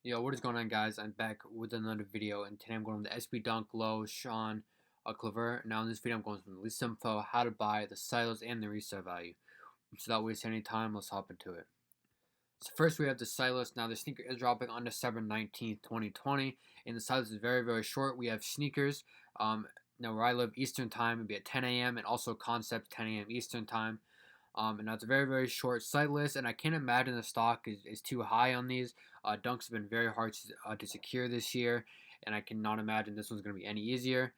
Yo, what is going on, guys? I'm back with another video, and today I'm going over the SB Dunk Low Sean Cliver. Now, in this video, I'm going from the least info, how to buy the silos and the resale value. So, without wasting any time, let's hop into it. So, first, we have the silos. Now, the sneaker is dropping on December 19th, 2020, and the silos is very, very short. We have sneakers. Now, where I live, Eastern time, it'd be at 10 a.m., and also Concept 10 a.m. Eastern time. And that's a very, very short site list, and I can't imagine the stock is too high on these. Dunks have been very hard to secure this year, and I cannot imagine this one's going to be any easier.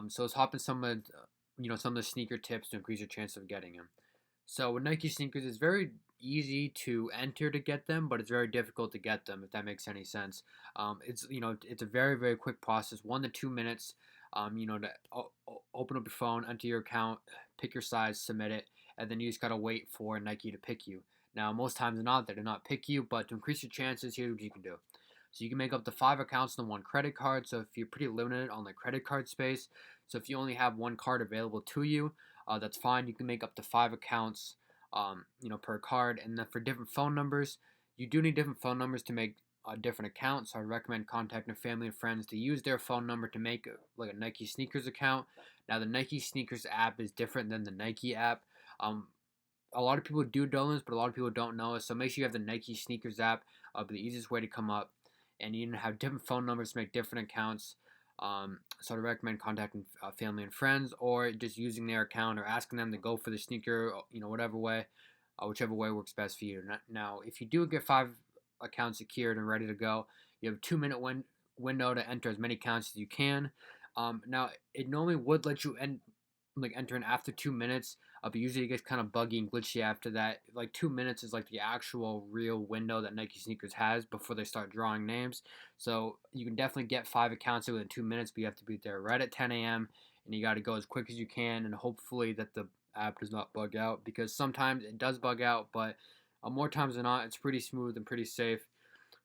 So let's hop in some of the sneaker tips to increase your chance of getting them. So with Nike sneakers, it's very easy to enter to get them, but it's very difficult to get them, if that makes any sense. It's a very, very quick process, 1 to 2 minutes. Open up your phone, enter your account, pick your size, submit it, and then you just gotta wait for Nike to pick you. Now, most times they do not pick you, but to increase your chances, here's what you can do. So you can make up to 5 accounts on one credit card. So if you're pretty limited on the credit card space, so if you only have one card available to you, that's fine. You can make up to 5 accounts, per card. And then for different phone numbers, you do need different phone numbers to make different accounts. So I recommend contacting family and friends to use their phone number to make like a Nike sneakers account. Now the Nike sneakers app is different than the Nike app. Um, a lot of people do know this, but a lot of people don't know it. So make sure you have the Nike sneakers app. Be the easiest way to come up, and you can have different phone numbers to make different accounts. So I recommend contacting family and friends, or just using their account, or asking them to go for the sneaker, whatever way, whichever way works best for you. Now, if you do get 5 accounts secured and ready to go, you have a 2-minute window to enter as many accounts as you can. Now, it normally would let you enter in after 2 minutes, but usually it gets kind of buggy and glitchy after that. Like 2 minutes is like the actual real window that Nike Sneakers has before they start drawing names. So you can definitely get 5 accounts within 2 minutes, but you have to be there right at 10 a.m. and you got to go as quick as you can, and hopefully that the app does not bug out, because sometimes it does bug out, but more times than not, it's pretty smooth and pretty safe.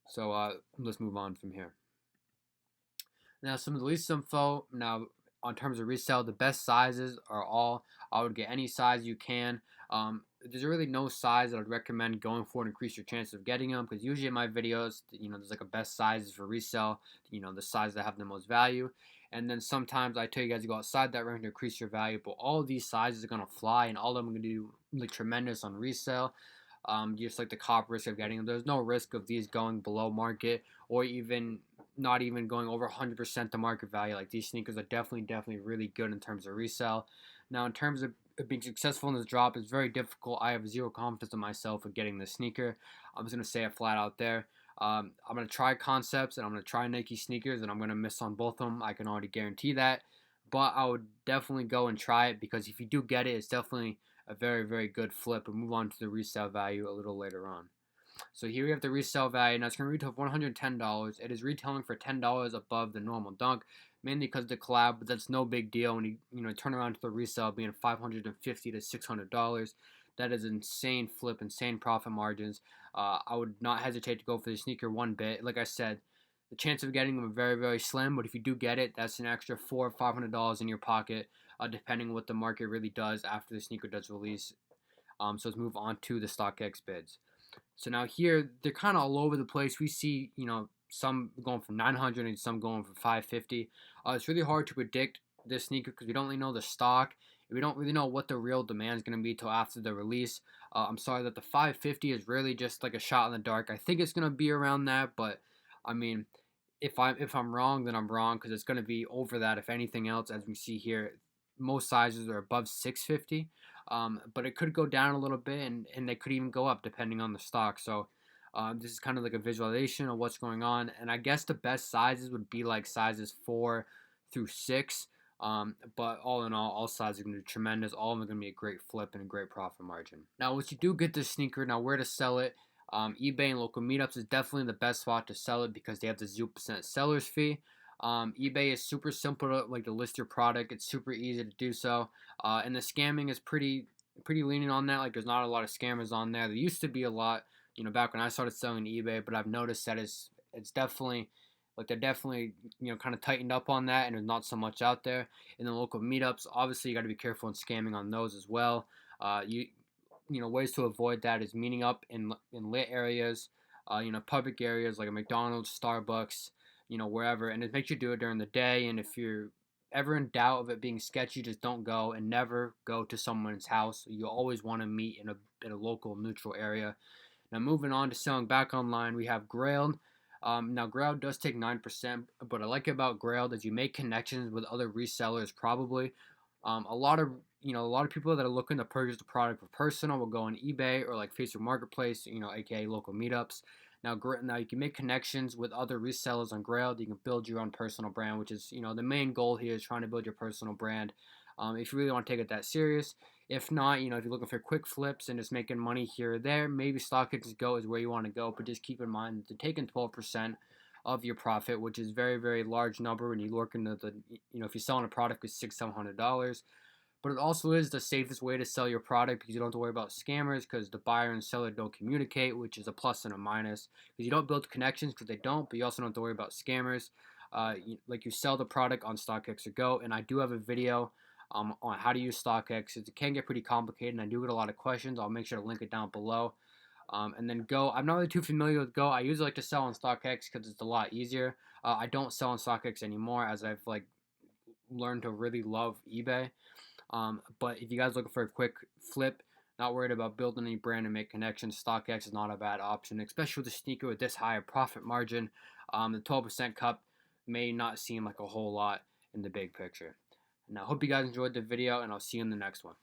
So let's move on from here. Now, some of the least info. Now, on terms of resale, the best sizes are all. I would get any size you can. There's really no size that I'd recommend going for to increase your chance of getting them, because usually in my videos, there's like a best sizes for resale. The size that have the most value. And then sometimes I tell you guys to go outside that range to increase your value, but all of these sizes are gonna fly, and all of them are gonna do like tremendous on resale. Just like the cop risk of getting them. There's no risk of these going below market, or even not even going over 100% the market value. Like, these sneakers are definitely really good in terms of resale. Now, in terms of being successful in this drop, it's very difficult. I have zero confidence in myself of getting this sneaker. I'm just gonna say it flat out there. I'm gonna try concepts, and I'm gonna try Nike sneakers, and I'm gonna miss on both of them. I can already guarantee that. But I would definitely go and try it, because if you do get it, it's definitely a very, very good flip. And move on to the resale value a little later on. So here we have the resale value. Now it's going to retail for $110. It is retailing for $10 above the normal dunk, mainly because of the collab, but that's no big deal when you turn around to the resale being $550 to $600. That is insane flip, insane profit margins. I would not hesitate to go for the sneaker one bit. Like I said, the chance of getting them are very, very slim, but if you do get it, that's an extra $400 or $500 in your pocket, depending on what the market really does after the sneaker does release. So let's move on to the StockX bids. So now here, they're kind of all over the place. We see, some going for 900 and some going for 550. It's really hard to predict this sneaker, because we don't really know the stock. We don't really know what the real demand is going to be till after the release. I'm sorry that the 550 is really just like a shot in the dark. I think it's going to be around that, but I mean, if I'm wrong, then I'm wrong, because it's going to be over that. If anything else, as we see here, most sizes are above 650. But it could go down a little bit, and they could even go up depending on the stock. So this is kind of like a visualization of what's going on. And I guess the best sizes would be like sizes 4 through 6. But all in all sizes are going to be tremendous. All of them are going to be a great flip and a great profit margin. Now, once you do get this sneaker, now where to sell it? eBay and local meetups is definitely the best spot to sell it, because they have the 0% seller's fee. eBay is super simple to list your product. It's super easy to do so, and the scamming is pretty lenient on that. Like, there's not a lot of scammers on there. There used to be a lot, back when I started selling eBay, but I've noticed that it's definitely, like, they're definitely kind of tightened up on that, and there's not so much out there. In the local meetups, obviously you got to be careful in scamming on those as well. Ways to avoid that is meeting up in lit areas. public areas like a McDonald's, Starbucks, wherever. And it makes you do it during the day. And if you're ever in doubt of it being sketchy, just don't go, and never go to someone's house. You always want to meet in a local neutral area. Now, moving on to selling back online, we have Grailed. Now, Grailed does take 9%, but I like about Grailed is you make connections with other resellers. Probably, a lot of a lot of people that are looking to purchase the product for personal will go on eBay or like Facebook Marketplace, aka local meetups. Now you can make connections with other resellers on Grailed. You can build your own personal brand, which is the main goal here is trying to build your personal brand. If you really want to take it that serious. If not, if you're looking for quick flips and just making money here or there, maybe StockX Go is where you want to go. But just keep in mind that they're taking 12% of your profit, which is very, very large number when you look into if you're selling a product with $600-$700. But it also is the safest way to sell your product because you don't have to worry about scammers because the buyer and seller don't communicate, which is a plus and a minus. Because you don't build connections because they don't, but you also don't have to worry about scammers. You sell the product on StockX or Go, and I do have a video on how to use StockX. It can get pretty complicated, and I do get a lot of questions. I'll make sure to link it down below. And then Go, I'm not really too familiar with Go. I usually like to sell on StockX because it's a lot easier. I don't sell on StockX anymore as I've learned to really love eBay. But if you guys are looking for a quick flip, not worried about building any brand and make connections, StockX is not a bad option, especially with a sneaker with this high a profit margin. The 12% cup may not seem like a whole lot in the big picture. And I hope you guys enjoyed the video, and I'll see you in the next one.